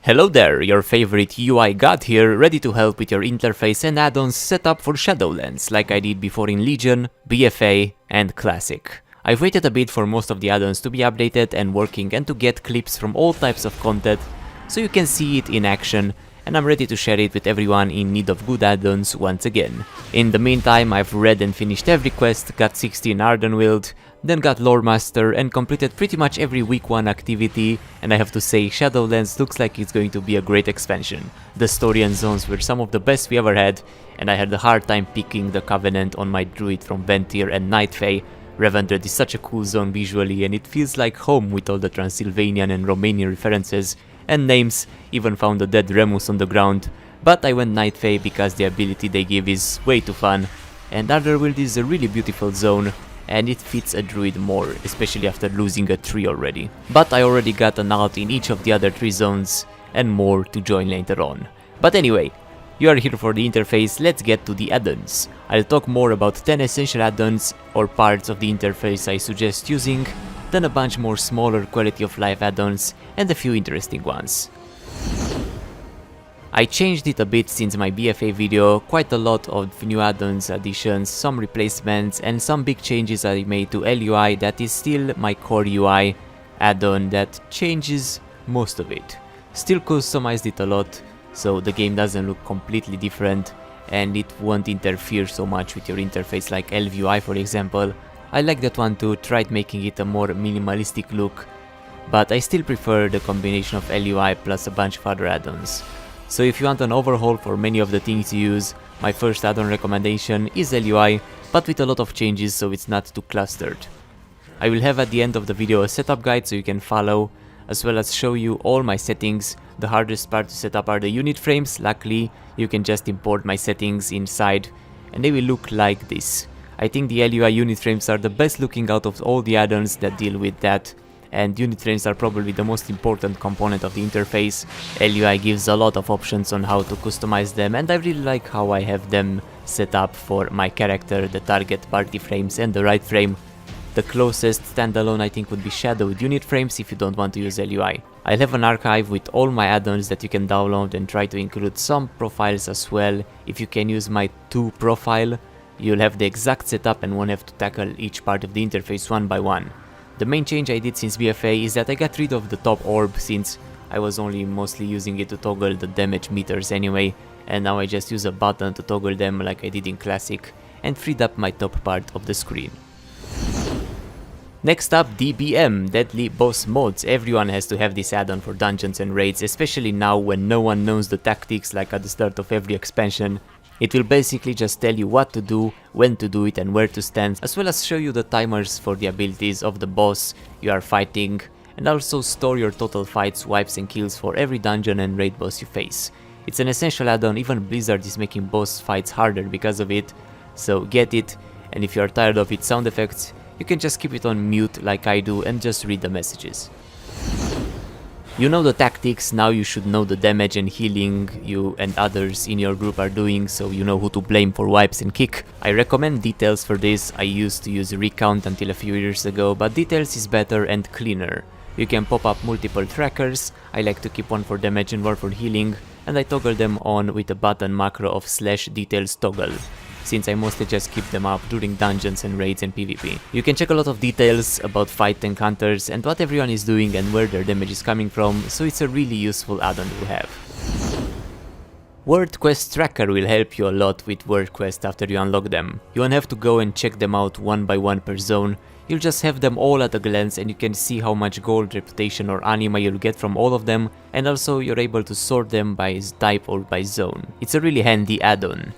Hello there, your favorite UI god here, ready to help with your interface and add-ons set up for Shadowlands, like I did before in Legion, BFA and Classic. I've waited a bit for most of the add-ons to be updated and working and to get clips from all types of content, so you can see it in action, and I'm ready to share it with everyone in need of good add-ons once again. In the meantime, I've read and finished every quest, got 16 Ardenwild, then got Lore Master and completed pretty much every week 1 activity, and I have to say Shadowlands looks like it's going to be a great expansion. The story and zones were some of the best we ever had, and I had a hard time picking the Covenant on my druid from Ventir and Night Fae. Revendred is such a cool zone visually, and it feels like home with all the Transylvanian and Romanian references and names, even found a dead Remus on the ground, but I went Night Fae because the ability they give is way too fun, and Otherworld is a really beautiful zone, and it fits a druid more, especially after losing a tree already. But I already got an alt in each of the other 3 zones, and more to join later on. But anyway, you are here for the interface, let's get to the add-ons. I'll talk more about 10 essential add-ons or parts of the interface I suggest using, then a bunch more smaller quality of life add-ons and a few interesting ones. I changed it a bit since my BFA video, quite a lot of new add-ons, additions, some replacements and some big changes I made to LUI that is still my core UI add-on that changes most of it. Still customized it a lot, so the game doesn't look completely different and it won't interfere so much with your interface like LVUI for example. I like that one too, tried making it a more minimalistic look, but I still prefer the combination of LUI plus a bunch of other add-ons. So if you want an overhaul for many of the things you use, my first add-on recommendation is LUI, but with a lot of changes so it's not too clustered. I will have at the end of the video a setup guide so you can follow, as well as show you all my settings. The hardest part to set up are the unit frames. Luckily you can just import my settings inside and they will look like this. I think the LUI unit frames are the best looking out of all the add-ons that deal with that, and unit frames are probably the most important component of the interface. LUI gives a lot of options on how to customize them, and I really like how I have them set up for my character, the target, party frames and the right frame. The closest standalone I think would be Shadowed unit frames if you don't want to use LUI. I'll have an archive with all my add-ons that you can download and try to include some profiles as well. If you can use my 2 profile, you'll have the exact setup and won't have to tackle each part of the interface one by one. The main change I did since BFA is that I got rid of the top orb since I was only mostly using it to toggle the damage meters anyway, and now I just use a button to toggle them like I did in Classic and freed up my top part of the screen. Next up, DBM, Deadly Boss Mods. Everyone has to have this add-on for dungeons and raids, especially now when no one knows the tactics like at the start of every expansion. It will basically just tell you what to do, when to do it and where to stand, as well as show you the timers for the abilities of the boss you are fighting, and also store your total fights, wipes and kills for every dungeon and raid boss you face. It's an essential add-on, even Blizzard is making boss fights harder because of it, so get it, and if you are tired of its sound effects, you can just keep it on mute like I do and just read the messages. You know the tactics, now you should know the damage and healing you and others in your group are doing, so you know who to blame for wipes and kick. I recommend Details for this. I used to use Recount until a few years ago, but Details is better and cleaner. You can pop up multiple trackers. I like to keep one for damage and one for healing, and I toggle them on with a button macro of /details toggle, since I mostly just keep them up during dungeons and raids and PvP. You can check a lot of details about fight encounters and what everyone is doing and where their damage is coming from, so it's a really useful add-on to have. World Quest Tracker will help you a lot with World Quest after you unlock them. You won't have to go and check them out one by one per zone, you'll just have them all at a glance and you can see how much gold, reputation or anima you'll get from all of them, and also you're able to sort them by type or by zone. It's a really handy add-on.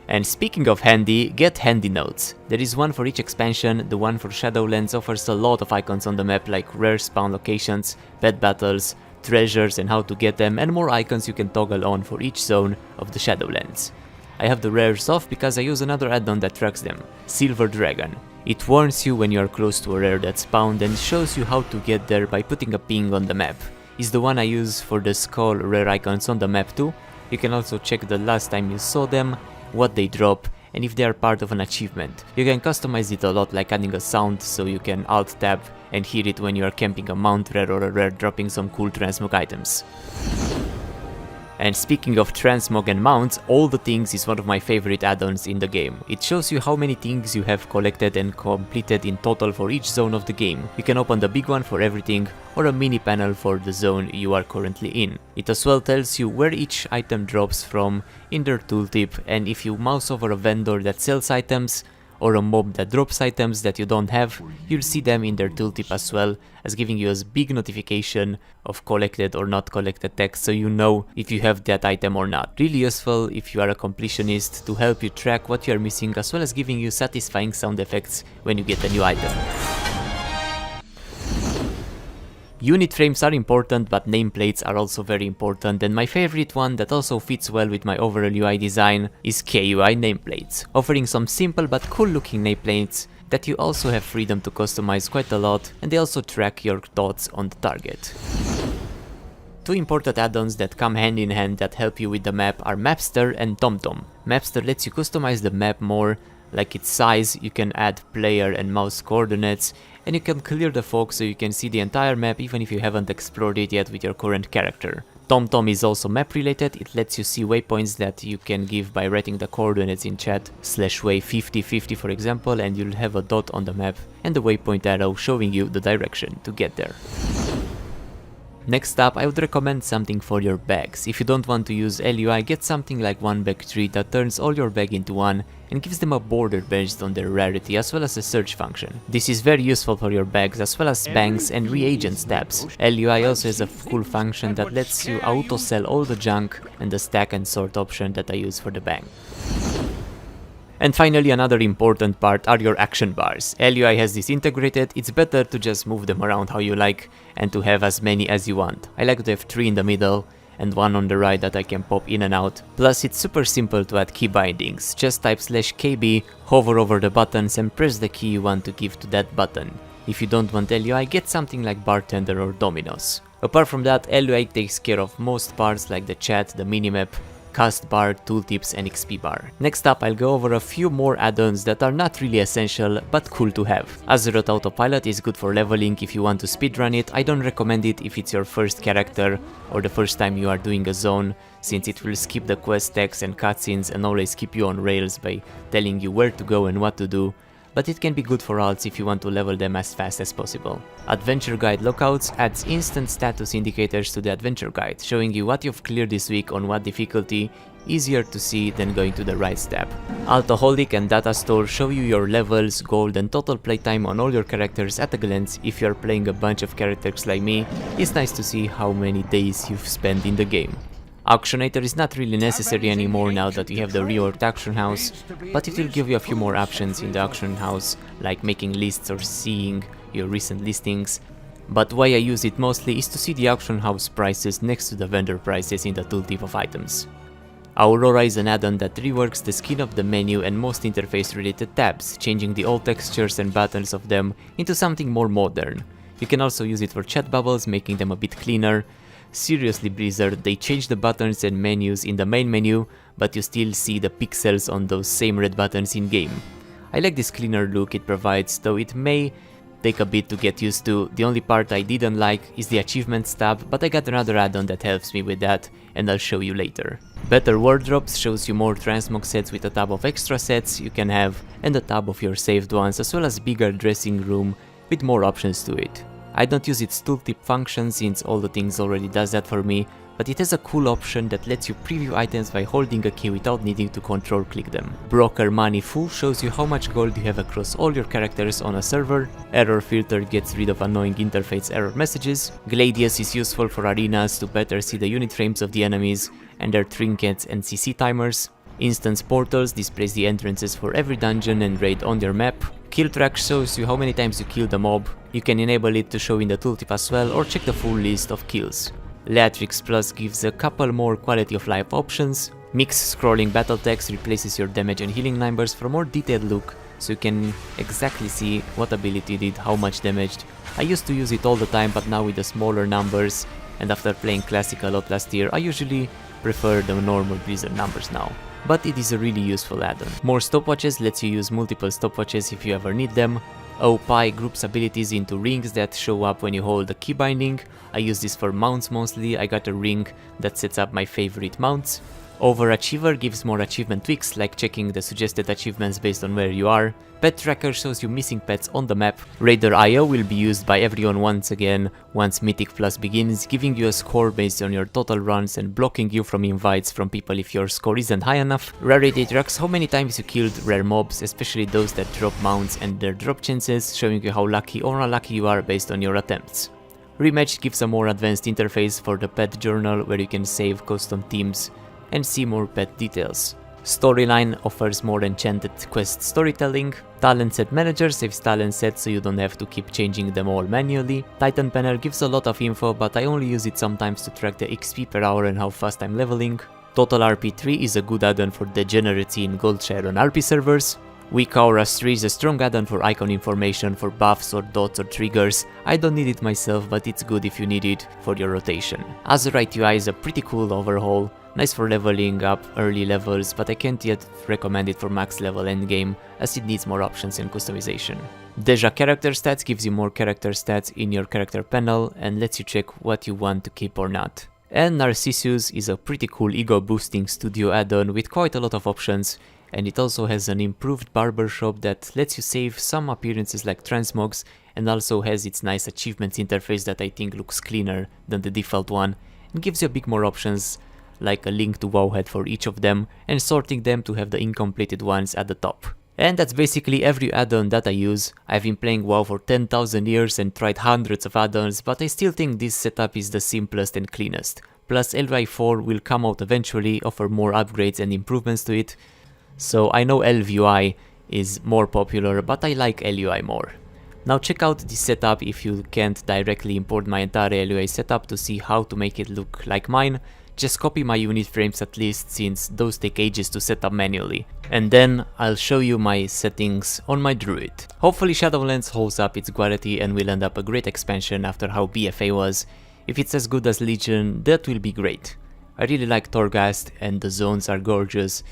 And speaking of handy, get handy notes. There is one for each expansion. The one for Shadowlands offers a lot of icons on the map like rare spawn locations, pet battles, treasures and how to get them, and more icons you can toggle on for each zone of the Shadowlands. I have the rares off because I use another add-on that tracks them, Silver Dragon. It warns you when you are close to a rare that spawned and shows you how to get there by putting a ping on the map. It's the one I use for the skull rare icons on the map too. You can also check the last time you saw them, what they drop and if they are part of an achievement. You can customize it a lot, like adding a sound so you can alt tab and hear it when you are camping a mount rare or a rare dropping some cool transmog items. And speaking of transmog and mounts, All the Things is one of my favorite add-ons in the game. It shows you how many things you have collected and completed in total for each zone of the game. You can open the big one for everything, or a mini panel for the zone you are currently in. It as well tells you where each item drops from in their tooltip, and if you mouse over a vendor that sells items, or a mob that drops items that you don't have, you'll see them in their tooltip as well, as giving you a big notification of collected or not collected text, so you know if you have that item or not. Really useful if you are a completionist to help you track what you are missing, as well as giving you satisfying sound effects when you get a new item. Unit frames are important, but nameplates are also very important, and my favorite one that also fits well with my overall UI design is KUI nameplates, offering some simple but cool looking nameplates that you also have freedom to customize quite a lot, and they also track your thoughts on the target. Two important add-ons that come hand in hand that help you with the map are Mapster and TomTom. Mapster lets you customize the map more, like its size, you can add player and mouse coordinates, and you can clear the fog so you can see the entire map even if you haven't explored it yet with your current character. TomTom is also map related. It lets you see waypoints that you can give by writing the coordinates in chat, /way 5050 for example, and you'll have a dot on the map and the waypoint arrow showing you the direction to get there. Next up, I would recommend something for your bags. If you don't want to use LUI, get something like One Bag Tree that turns all your bag into one and gives them a border based on their rarity, as well as a search function. This is very useful for your bags as well as banks and reagents tabs. LUI also has a cool function that lets you auto sell all the junk and the stack and sort option that I use for the bag. And finally, another important part are your action bars. LUI has this integrated. It's better to just move them around how you like and to have as many as you want. I like to have 3 in the middle and 1 on the right that I can pop in and out. Plus, it's super simple to add key bindings. Just type /KB, hover over the buttons and press the key you want to give to that button. If you don't want LUI, get something like Bartender or Dominoes. Apart from that, LUI takes care of most parts like the chat, the minimap, cast bar, tooltips and XP bar. Next up, I'll go over a few more add-ons that are not really essential but cool to have. Azeroth Autopilot is good for leveling if you want to speedrun it. I don't recommend it if it's your first character or the first time you are doing a zone, since it will skip the quest text and cutscenes and always keep you on rails by telling you where to go and what to do. But it can be good for alts if you want to level them as fast as possible. Adventure Guide Lookouts adds instant status indicators to the Adventure Guide, showing you what you've cleared this week on what difficulty, easier to see than going to the right tab. Altoholic and Data Store show you your levels, gold and total playtime on all your characters at a glance. If you are playing a bunch of characters like me, it's nice to see how many days you've spent in the game. Auctionator is not really necessary anymore now that you have the reworked auction house, but it will give you a few more options in the auction house, like making lists or seeing your recent listings. But why I use it mostly is to see the auction house prices next to the vendor prices in the tooltip of items. Aurora is an add-on that reworks the skin of the menu and most interface related tabs, changing the old textures and buttons of them into something more modern. You can also use it for chat bubbles, making them a bit cleaner. Seriously Blizzard, they changed the buttons and menus in the main menu, but you still see the pixels on those same red buttons in game. I like this cleaner look it provides, though it may take a bit to get used to. The only part I didn't like is the achievements tab, but I got another add-on that helps me with that, and I'll show you later. Better Wardrobes shows you more transmog sets with a tab of extra sets you can have, and a tab of your saved ones, as well as bigger dressing room with more options to it. I don't use its tooltip function since All the Things already does that for me, but it has a cool option that lets you preview items by holding a key without needing to control click them. Broker Money Full shows you how much gold you have across all your characters on a server. Error Filter gets rid of annoying interface error messages. Gladius is useful for arenas to better see the unit frames of the enemies and their trinkets and CC timers. Instance Portals displays the entrances for every dungeon and raid on your map. Kill Track shows you how many times you killed a mob. You can enable it to show in the tooltip as well, or check the full list of kills. Leatrix Plus gives a couple more quality of life options. Mix Scrolling Battle Text replaces your damage and healing numbers for a more detailed look, so you can exactly see what ability did how much damage. I used to use it all the time, but now with the smaller numbers, and after playing Classic a lot last year, I usually prefer the normal Blizzard numbers now. but it is a really useful add-on. More stopwatches lets you use multiple stopwatches if you ever need them. OPI groups abilities into rings that show up when you hold the key binding. I use this for mounts mostly. I got a ring that sets up my favorite mounts. Overachiever gives more achievement tweaks, like checking the suggested achievements based on where you are. Pet Tracker shows you missing pets on the map. Raider IO will be used by everyone once again once Mythic Plus begins, giving you a score based on your total runs and blocking you from invites from people if your score isn't high enough. Rarity tracks how many times you killed rare mobs, especially those that drop mounts and their drop chances, showing you how lucky or unlucky you are based on your attempts. Rematch gives a more advanced interface for the pet journal where you can save custom themes and see more pet details. Storyline offers more enchanted quest storytelling. Talent set manager saves talent sets so you don't have to keep changing them all manually. Titan panel gives a lot of info, but I only use it sometimes to track the XP per hour and how fast I'm leveling. Total RP3 is a good add-on for degeneracy in gold share on RP servers. Weak Auras 3 is a strong add-on for icon information for buffs or dots or triggers. I don't need it myself, but it's good if you need it for your rotation. Azurite UI is a pretty cool overhaul. Nice for leveling up early levels, but I can't yet recommend it for max level endgame as it needs more options and customization. Deja character stats gives you more character stats in your character panel and lets you check what you want to keep or not. And Narcissus is a pretty cool ego boosting studio add-on with quite a lot of options, and it also has an improved barbershop that lets you save some appearances like transmogs and also has its nice achievements interface that I think looks cleaner than the default one and gives you a bit more options, like a link to Wowhead for each of them and sorting them to have the incompleted ones at the top. And that's basically every add-on that I use. I've been playing WoW for 10,000 years and tried hundreds of add-ons, but I still think this setup is the simplest and cleanest. Plus LUI 4 will come out eventually, offer more upgrades and improvements to it. So I know LVUI is more popular, but I like LUI more. Now check out this setup if you can't directly import my entire LUI setup to see how to make it look like mine. Just copy my unit frames at least, since those take ages to set up manually. And then I'll show you my settings on my druid. Hopefully Shadowlands holds up its quality and will end up a great expansion after how BFA was. If it's as good as Legion, that will be great. I really like Torghast and the zones are gorgeous,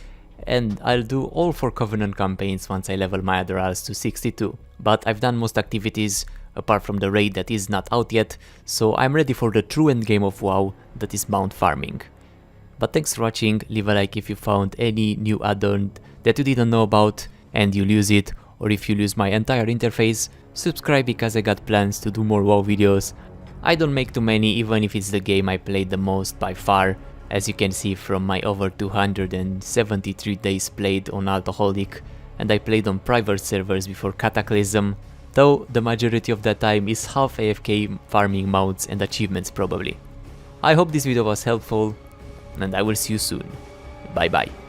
and I'll do all 4 Covenant campaigns once I level my Adderalls to 62. But I've done most activities, apart from the raid that is not out yet, so I'm ready for the true endgame of WoW, that is mount farming. But thanks for watching, leave a like if you found any new add-on that you didn't know about and you'll use it, or if you'll use my entire interface, subscribe because I got plans to do more WoW videos. I don't make too many, even if it's the game I played the most by far, as you can see from my over 273 days played on Alcoholic, and I played on private servers before Cataclysm, though the majority of that time is half AFK farming mounts and achievements probably. I hope this video was helpful, and I will see you soon. Bye bye.